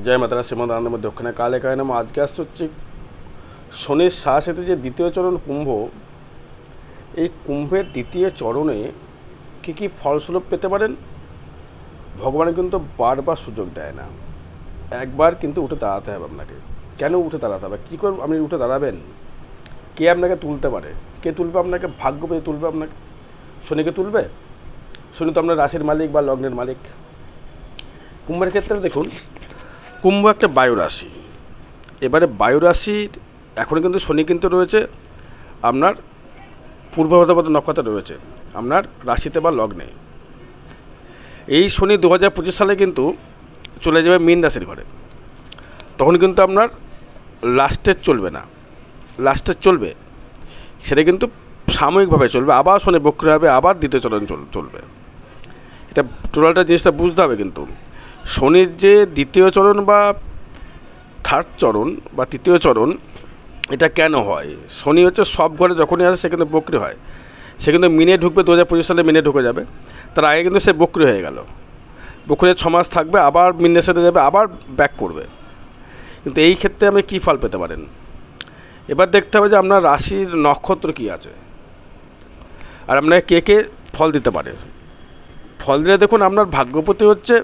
জয় মাতারা শ্রীমদ আনন্দময় দক্ষিণা কালে কায় নাম। আজকে আসছে হচ্ছে শনির সাথে যে দ্বিতীয় চরণ কুম্ভ, এই কুম্ভের দ্বিতীয় চরণে কী কী ফলস্বরূপ পেতে পারেন। ভগবান কিন্তু বারবার সুযোগ দেয় না, একবার কিন্তু উঠে দাঁড়াতে হবে আপনাকে। কেন উঠে দাঁড়াতে হবে, কী করে আপনি উঠে দাঁড়াবেন, কে আপনাকে তুলতে পারে, কে তুলবে আপনাকে, ভাগ্য পেয়ে তুলবে আপনাকে, শনিকে তুলবে। শনি তো আপনার রাশির মালিক বা লগ্নের মালিক। কুম্ভের ক্ষেত্রে দেখুন, কুম্ভ একটা বায়ু রাশি। এবারে বায়ু রাশির এখন কিন্তু শনি কিন্তু রয়েছে আপনার পূর্ব ভাদ্রপদ নক্ষত্রে রয়েছে আপনার রাশিতে বা লগ্নে। এই শনি 2025 সালে কিন্তু চলে যাবে মীন রাশির ঘরে। তখন কিন্তু আপনার লাস্টের চলবে না, লাস্টের চলবে সেটা কিন্তু সাময়িকভাবে চলবে, আবার শনি বক্রী হবে, আবার দ্বিতীয় চরণ চলবে। এটা টোটালটা জিনিসটা বুঝতে হবে। কিন্তু শনির যে দ্বিতীয় চরণ বা থার্ড চরণ বা তৃতীয় চরণ, এটা কেন হয়? শনি হচ্ছে সব ঘরে যখনই আসে সে কিন্তু বক্রী হয়। সে কিন্তু মিনে ঢুকবে 2025 সালে, মিনে ঢুকে যাবে। তার আগে কিন্তু সে বক্রী হয়ে গেল। বক্রী 6 মাস থাকবে, আবার মিনে সাথে যাবে, আবার ব্যাক করবে। কিন্তু এই ক্ষেত্রে আপনি কী ফল পেতে পারেন, এবার দেখতে হবে যে আপনার রাশির নক্ষত্র কী আছে আর আপনাকে কে কে ফল দিতে পারে। ফল দিলে দেখুন, আপনার ভাগ্যপতি হচ্ছে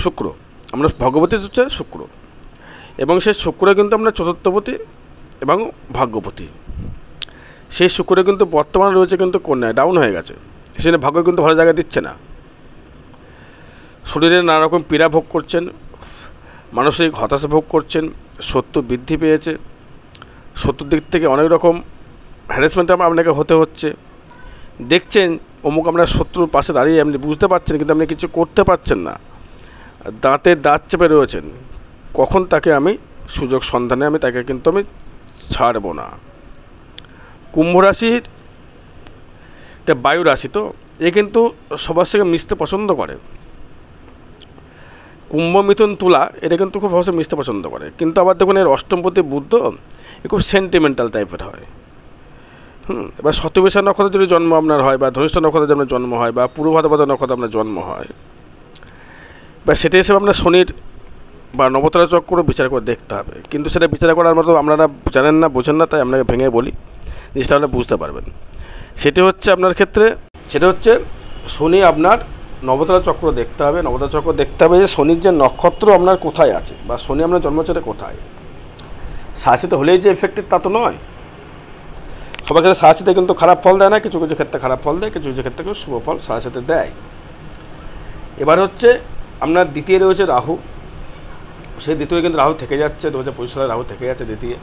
শুক্র। আমরা ভগবতী হচ্ছে শুক্র, এবং সেই শুক্র কিন্তু আপনার চতুর্থপতি এবং ভাগ্যপতি। সেই শুক্র কিন্তু বর্তমানে রয়েছে কিন্তু কন্যায়, ডাউন হয়ে গেছে। সেখানে ভাগ্য কিন্তু ভালো জায়গায় দিচ্ছে না। শরীরে নানা রকম পীড়া ভোগ করছেন, মানসিক হতাশা ভোগ করছেন, শত্রু বৃদ্ধি পেয়েছে, শত্রুর দিক থেকে অনেক রকম হ্যারাসমেন্ট আপনাকে হতে হচ্ছে। দেখছেন অমুক আপনার শত্রুর পাশে দাঁড়িয়ে আপনি বুঝতে পারছেন, কিন্তু আপনি কিছু করতে পারছেন না, দাঁতে দাঁত চেপে রয়েছেন, কখন তাকে আমি সুযোগ সন্ধানে আমি তাকে কিন্তু আমি ছাড়ব না। কুম্ভ রাশির এটা বায়ু রাশি, তো এ কিন্তু সবার সঙ্গে মিশতে পছন্দ করে। কুম্ভ, মিথুন, তুলা এটা কিন্তু খুব সহজে মিশতে পছন্দ করে। কিন্তু আবার দেখুন এর অষ্টমপতি বুধ, এ খুব সেন্টিমেন্টাল টাইপের হয়। এবার শতবিশা নক্ষত্রে যদি জন্ম আপনার হয়, বা ধনিষ্ঠ নক্ষত্রে আপনার জন্ম হয়, বা পূর্ব ভাদ্রপদ নক্ষত্রে আপনার জন্ম হয়, বা সেটা হিসেবে আপনার শনির বা নবতারা চক্র বিচার করে দেখতে হবে। কিন্তু সেটা বিচার করার মতো আপনারা জানেন না, বোঝেন না, তাই আপনাকে ভেঙে বলি, জিনিসটা আপনারা বুঝতে পারবেন। সেটি হচ্ছে আপনার ক্ষেত্রে, সেটা হচ্ছে শনি আপনার নবতারা চক্র দেখতে হবে। নবতারা চক্র দেখতে হবে যে শনির যে নক্ষত্র আপনার কোথায় আছে, বা শনি আপনার জন্মচরে কোথায়। সাহসিতে হলেই যে এফেক্টেড তা তো নয়। সবার ক্ষেত্রে সাহসিতে কিন্তু খারাপ ফল দেয় না, কিছু কিছু ক্ষেত্রে খারাপ ফল দেয়, কিছু কিছু ক্ষেত্রে কিন্তু শুভ ফল সাহসিতে দেয়। এবার হচ্ছে আপনার দ্বিতীয় রয়েছে রাহু। সেই দ্বিতীয় কিন্তু রাহু থেকে যাচ্ছে, 2025 সালে রাহু থেকে যাচ্ছে দ্বিতীয়,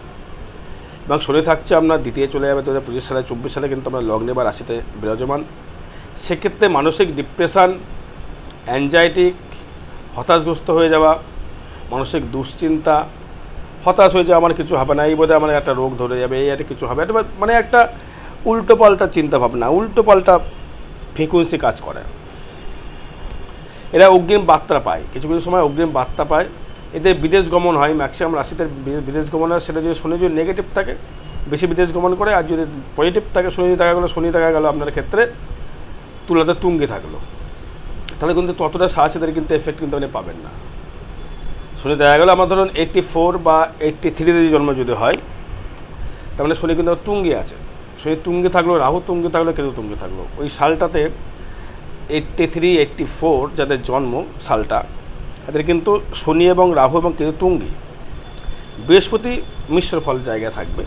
এবং শনি থাকছে আপনার দ্বিতীয় চলে যাবে 2025 সালে। 24 সালে কিন্তু আপনার লগ্নে বা রাশিতে বিরাজমান। সেক্ষেত্রে মানসিক ডিপ্রেশন, অ্যাংজাইটি, হতাশগ্রস্ত হয়ে যাওয়া, মানসিক দুশ্চিন্তা, হতাশ হয়ে যাওয়া, আমার কিছু হবে না, এই বোধহয় আমার একটা রোগ ধরে যাবে, এই একটা কিছু হবে, এটা মানে একটা উল্টো পাল্টা চিন্তাভাবনা, উল্টো পাল্টা ফ্রিকুয়েন্সি কাজ করে। এরা অগ্রিম বার্তা পায়, কিছু কিছু সময় অগ্রিম বার্তা পায়। এদের বিদেশ গমন হয়, ম্যাক্সিমাম রাশিতে বিদেশ গমন হয়। সেটা যদি শনি যদি নেগেটিভ থাকে বেশি বিদেশ গমন করে, আর যদি পজিটিভ থাকে শনি দেখা গেলো আপনার ক্ষেত্রে তুলাতে তুঙ্গে থাকলো, তাহলে কিন্তু ততটা সাহসীদের কিন্তু এফেক্ট কিন্তু আপনি পাবেন না। শনি দেখা গেলো আমার ধরুন 84 বা 83 জন্ম যদি হয়, তার মানে শনি কিন্তু তুঙ্গে আছে। শনি তুঙ্গে থাকলো, রাহু তুঙ্গে থাকলো, কেতু তুঙ্গে থাকলো। ওই সালটাতে 83, 84 যাদের জন্ম সালটা, তাদের কিন্তু শনি এবং রাহু এবং কেতু তুঙ্গি। বৃহস্পতি মিশ্র ফল জায়গায় থাকবে,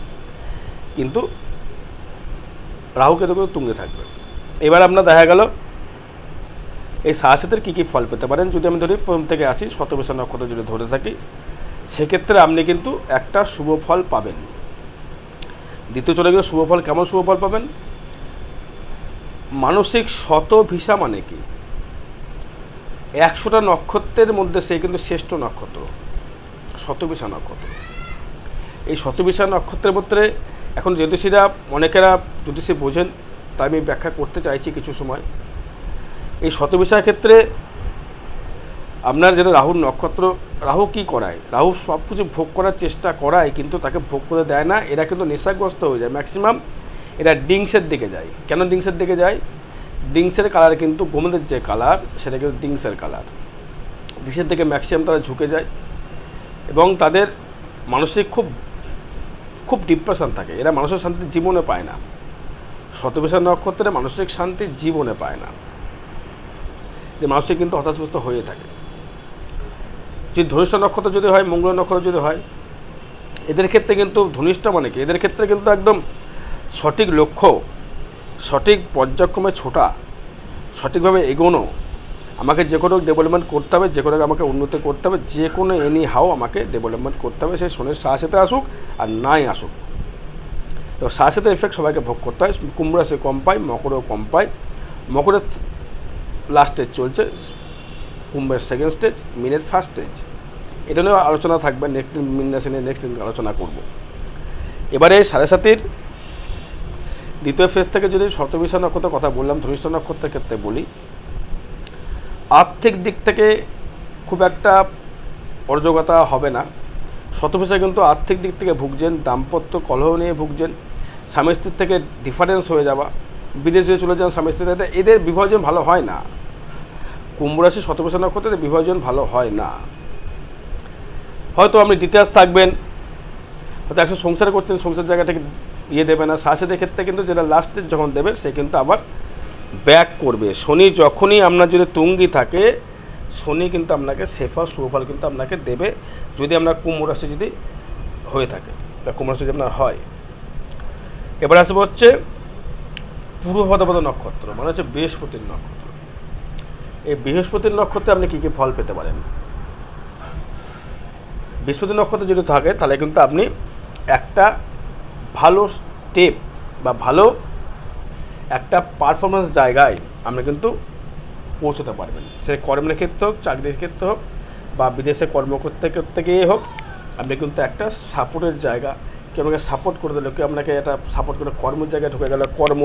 কিন্তু রাহু কেতু কিন্তু তুঙ্গে থাকবে। এবার আপনার দেখা গেল এই সাহসীদের কী কী ফল পেতে পারেন। যদি আমি ধরি প্রথম থেকে আসি, শতবিশা নক্ষত্র যদি ধরে থাকি, সেক্ষেত্রে আপনি কিন্তু একটা শুভ ফল পাবেন। দ্বিতীয় চলে গেলে শুভ ফল, কেমন শুভ ফল পাবেন? মানসিক শতভিসা মানে কি? 100টা নক্ষত্রের মধ্যে সে কিন্তু শ্রেষ্ঠ নক্ষত্র শতভিসা নক্ষত্র। এই শতভিসা নক্ষত্রের মধ্যে এখন জ্যোতিষীরা, অনেকেরা জ্যোতিষী বোঝেন, তাই আমি ব্যাখ্যা করতে চাইছি কিছু সময়। এই শতভিসার ক্ষেত্রে আপনার যেটা রাহুর নক্ষত্র, রাহু কি করায়? রাহু সব কিছু ভোগ করার চেষ্টা করায়, কিন্তু তাকে ভোগ করে দেয় না। এরা কিন্তু নেশাগ্রস্ত হয়ে যায় ম্যাক্সিমাম। এরা ডিংসের দিকে যায়। কেন ডিংসের দিকে যায়? ডিংসের কালার কিন্তু গোমদের যে কালার সেটা কিন্তু ডিংসের কালার। দিশের দিকে ম্যাক্সিমাম তারা ঝুঁকে যায় এবং তাদের মানসিক খুব খুব ডিপ্রেশন থাকে। এরা মানসিক শান্তি জীবনে পায় না। শতবিশা নক্ষত্রে মানসিক শান্তি জীবনে পায় না, যে মানসিক কিন্তু হতাশগ্রস্ত হয়ে থাকে। যদি ধনিষ্ঠ নক্ষত্র যদি হয়, মঙ্গল নক্ষত্র যদি হয়, এদের ক্ষেত্রে কিন্তু ধনিষ্ঠ মানে কি, এদের ক্ষেত্রে কিন্তু একদম সঠিক লক্ষ্য, সঠিক পর্যায়ক্রমে ছোটা, সঠিকভাবে এগোনো, আমাকে যে কোনো ডেভেলপমেন্ট করতে হবে, যে কোনো আমাকে উন্নতি করতে হবে, যে কোনো এনি হাও আমাকে ডেভেলপমেন্ট করতে হবে, সে শনির সাহসেতে আসুক আর নাই আসুক। তো সাহসেতে এফেক্ট সবাইকে ভোগ করতে হয়। কুম্ভ রাশি কম পায়, মকরেও কম পায়। মকরের লাস্ট স্টেজ চলছে, কুম্ভের সেকেন্ড স্টেজ, মিনের ফার্স্ট স্টেজ। এটা নিয়েও আলোচনা থাকবে, নেক্সট দিন মিন রাশি নিয়ে নেক্সট দিন আলোচনা করব। এবারে সাড়ে সাতির দ্বিতীয় ফেজ থেকে যদি শতবিশা নক্ষত্রের কথা বললাম, ধনিষ্ঠ নক্ষত্রের ক্ষেত্রে বলি, আর্থিক দিক থেকে খুব একটা অর্জকতা হবে না। শতবিশা কিন্তু আর্থিক দিক থেকে ভুগছেন, দাম্পত্য কলহ নিয়ে ভুগছেন, স্বামী স্ত্রীর থেকে ডিফারেন্স হয়ে যাওয়া, বিদেশে চলে যান স্বামী স্ত্রীর, এদের বিভাজন ভালো হয় না। কুম্ভ রাশি শতবিশা নক্ষত্রের বিভাজন ভালো হয় না। হয়তো আপনি ডিটেলস থাকবেন, হয়তো একশো সংসার করছেন, সংসার জায়গা থেকে দেবে না। সাহসেদের ক্ষেত্রে কিন্তু যেটা লাস্টে যখন দেবে সে কিন্তু আবার ব্যাক করবে। শনি যখনই আপনার যদি তুঙ্গি থাকে, শনি কিন্তু আপনাকে সেফল সুফল কিন্তু আপনাকে দেবে, যদি আপনার কুম্ভ রাশি যদি হয়ে থাকে বা কুম্ভ রাশি যদি আপনার হয়। এবার আসবে হচ্ছে পূর্ব ভাদ্রপদ নক্ষত্র, মানে হচ্ছে বৃহস্পতির নক্ষত্র। এই বৃহস্পতির নক্ষত্রে আপনি কী কী ফল পেতে পারেন? বৃহস্পতি নক্ষত্র যদি থাকে তাহলে কিন্তু আপনি একটা ভালো স্টেপ বা ভালো একটা পারফরমেন্স জায়গায় আপনি কিন্তু পৌঁছতে পারবেন। সে কর্মের ক্ষেত্রে হোক, চাকরির ক্ষেত্রে হোক, বা বিদেশে কর্ম করতে গিয়ে হোক, আপনি কিন্তু একটা সাপোর্টের জায়গা, কেউ আপনাকে সাপোর্ট করে দিল, কেউ আপনাকে একটা সাপোর্ট করে কর্মের জায়গায় ঢুকে গেল, কর্ম,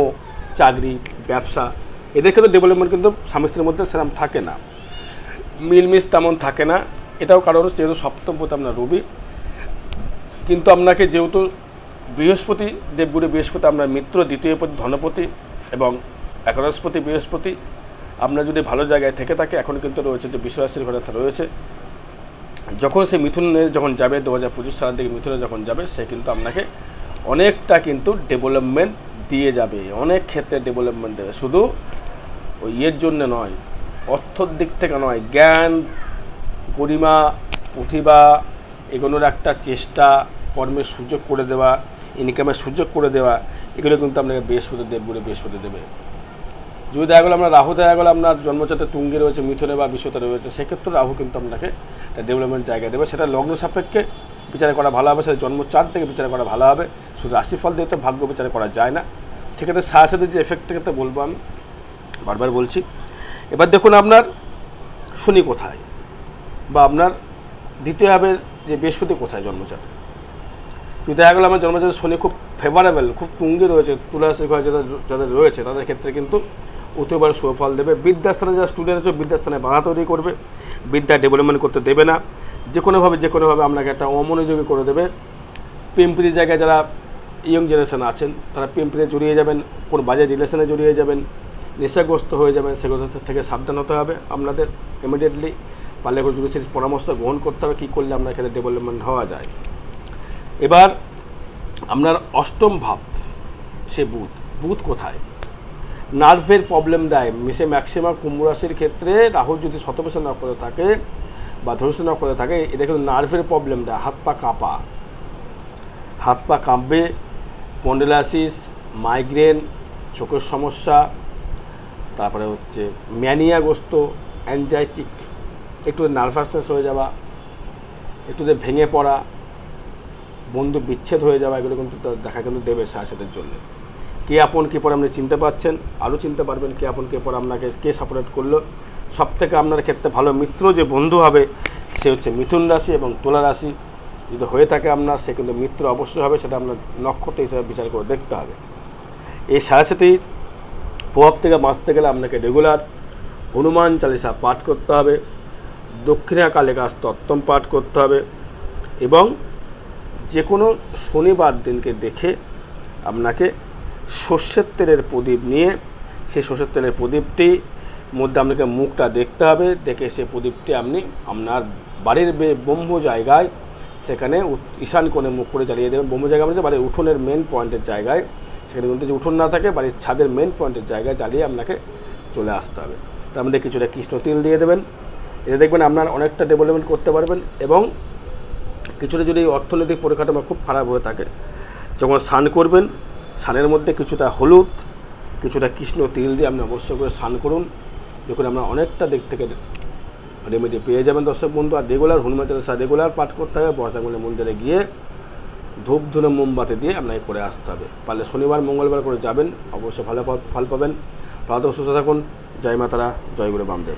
চাকরি, ব্যবসা, এদের ক্ষেত্রে ডেভেলপমেন্ট কিন্তু স্বামী স্ত্রীর মধ্যে সেরকম থাকে না, মিলমিশ তেমন থাকে না। এটাও কারণ যেহেতু সপ্তমপতি আপনার রবি, কিন্তু আপনাকে যেহেতু বৃহস্পতি, দেবগুরু বৃহস্পতি আপনার মিত্র, দ্বিতীয় পতি ধনপতি এবং একাদশপতি বৃহস্পতি, আপনার যদি ভালো জায়গায় থেকে থাকে, এখন কিন্তু রয়েছে যে বিশ্বরাশির ঘরে রয়েছে, যখন সে মিথুনে যখন যাবে 2025 সালের দিকে মিথুনে যখন যাবে, সে কিন্তু আপনাকে অনেকটা কিন্তু ডেভেলপমেন্ট দিয়ে যাবে, অনেক ক্ষেত্রে ডেভেলপমেন্ট দেবে। শুধু ওই ইয়ের জন্য নয়, অর্থর দিক থেকে নয়, জ্ঞান, গরিমা, প্রতিভা, এগুলোর একটা চেষ্টা, কর্মের সুযোগ করে দেওয়া, ইনকামের সুযোগ করে দেওয়া, এগুলো কিন্তু আপনাকে বৃহস্পতি, দেবগুরু বৃহস্পতি দেবে। যদি দেখা গেলো আপনার রাহু, দেখা গেলো আপনার জন্মচাতে তুঙ্গে রয়েছে, মিথুনে বা বিশ্বতে রয়েছে, সেক্ষেত্রে রাহু কিন্তু আপনাকে একটা ডেভেলপমেন্ট জায়গা দেবে। সেটা লগ্ন সাপেক্ষে বিচার করা ভালো হবে, সেটা জন্মচার থেকে বিচার করা ভালো হবে। শুধু রাশিফল দিয়ে তো ভাগ্য বিচার করা যায় না। সেক্ষেত্রে সাথে যে এফেক্টের ক্ষেত্রে বলবো, আমি বারবার বলছি। এবার দেখুন আপনার শনি কোথায়, বা আপনার দ্বিতীয় ভাবের যে বৃহস্পতি কোথায় জন্মচার। যদি দেখা গেলো আমার জন্মচার শনি খুব ফেভারেবল, খুব তুঙ্গে রয়েছে, তুলা রাশি ঘরে যাদের রয়েছে তাদের ক্ষেত্রে কিন্তু অতিবার সুফল দেবে। বিদ্যাস্থানে যারা স্টুডেন্ট আছে, বিদ্যাস্থানে বাধা তৈরি করবে, বিদ্যা ডেভেলপমেন্ট করতে দেবে না, যে কোনোভাবে আপনাকে একটা অমনোযোগী করে দেবে। প্রেমপ্রীতির জায়গায় যারা ইয়ং জেনারেশন আছেন, তারা প্রেমপ্রীতিতে জড়িয়ে যাবেন, কোনো বাজে রিলেশনে জড়িয়ে যাবেন, নেশাগ্রস্ত হয়ে যাবেন, সেগুলো থেকে সাবধান হতে হবে আপনাদের ইমিডিয়েটলি। পারলে কোনো জুডিশিয়াল পরামর্শ গ্রহণ করতে হবে, কী করলে আপনার এখানে ডেভেলপমেন্ট হওয়া যায়। এবার আপনার অষ্টম ভাব, সে বুধ কোথায়, নার্ভের প্রবলেম দেয়। সে ম্যাক্সিমাম কুম্ভ রাশির ক্ষেত্রে রাহু যদি শতবিশা নক্ষত্রে থাকে বা ধনুষ্য নক্ষত্রে থাকে, এটা কিন্তু নার্ভের প্রবলেম দেয়। হাত পা কাঁপবে, স্পন্ডিলাইসিস, মাইগ্রেন, চোখের সমস্যা, তারপরে হচ্ছে ম্যানিয়াগ্রস্ত, অ্যাংজাইটিক, একটু নার্ভাসনেস হয়ে যাওয়া, একটু ভেঙে পড়া, বন্ধু বিচ্ছেদ হয়ে যাওয়া, এগুলো কিন্তু দেখা কিন্তু দেবে সাথের জন্য। কে আপন কে পরে আপনি চিনতে পারছেন, আরও চিনতে পারবেন কে আপন কে পরে আপনাকে কে সাপোর্ট করলো। সব থেকে আপনার ক্ষেত্রে ভালো মিত্র যে বন্ধু হবে সে হচ্ছে মিথুন রাশি এবং তুলা রাশি। যদি হয়ে থাকে আপনার, সে কিন্তু মিত্র অবশ্যই হবে, সেটা আপনার নক্ষত্র হিসেবে বিচার করে দেখতে হবে। এই সাথেই প্রভাব থেকে বাঁচতে গেলে আপনাকে রেগুলার হনুমান চালিসা পাঠ করতে হবে, দক্ষিণা কালিকা স্তোত্রম পাঠ করতে হবে, এবং যে কোনো শনিবার দিনকে দেখে আপনাকে সর্ষের তেলের প্রদীপ নিয়ে সেই সরষের তেলের প্রদীপটি মধ্যে আপনাকে মুখটা দেখতে হবে, দেখে সেই প্রদীপটি আপনি আপনার বাড়ির ব্রহ্ম জায়গায় সেখানে ঈশান কোণে মুখ করে জ্বালিয়ে দেবেন। ব্রহ্ম জায়গা মানে বাড়ির উঠোনের মেন পয়েন্টের জায়গায়, সেখানে কিন্তু যে উঠোন না থাকে বাড়ির ছাদের মেন পয়েন্টের জায়গায় জ্বালিয়ে আপনাকে চলে আসতে হবে। তার মধ্যে কিছুটা কৃষ্ণ তিল দিয়ে দেবেন। এতে দেখবেন আপনার অনেকটা ডেভেলপমেন্ট করতে পারবেন। এবং কিছুটা যদি অর্থনৈতিক পরিকাঠামো খুব খারাপ হয়ে থাকে, যখন স্নান করবেন স্নানের মধ্যে কিছুটা হলুদ কিছুটা কৃষ্ণ তিল দিয়ে আপনি অবশ্যই করে স্নান করুন। দেখুন আমরা অনেকটা দিক থেকে রেমেডি পেয়ে যাবেন দর্শক বন্ধু। আর রেগুলার হনুমান চালিসা রেগুলার পাঠ করতে হবে। বর্ষাগুলি মন্দিরে গিয়ে ধূপ ধুনো মোমবাতি দিয়ে আপনাকে করে আসতে হবে। পারলে শনিবার মঙ্গলবার করে যাবেন, অবশ্যই ভালো ফল পাবেন। ভালো সুস্থ থাকুন। জয় মাতারা, জয় গুরু বামদেব।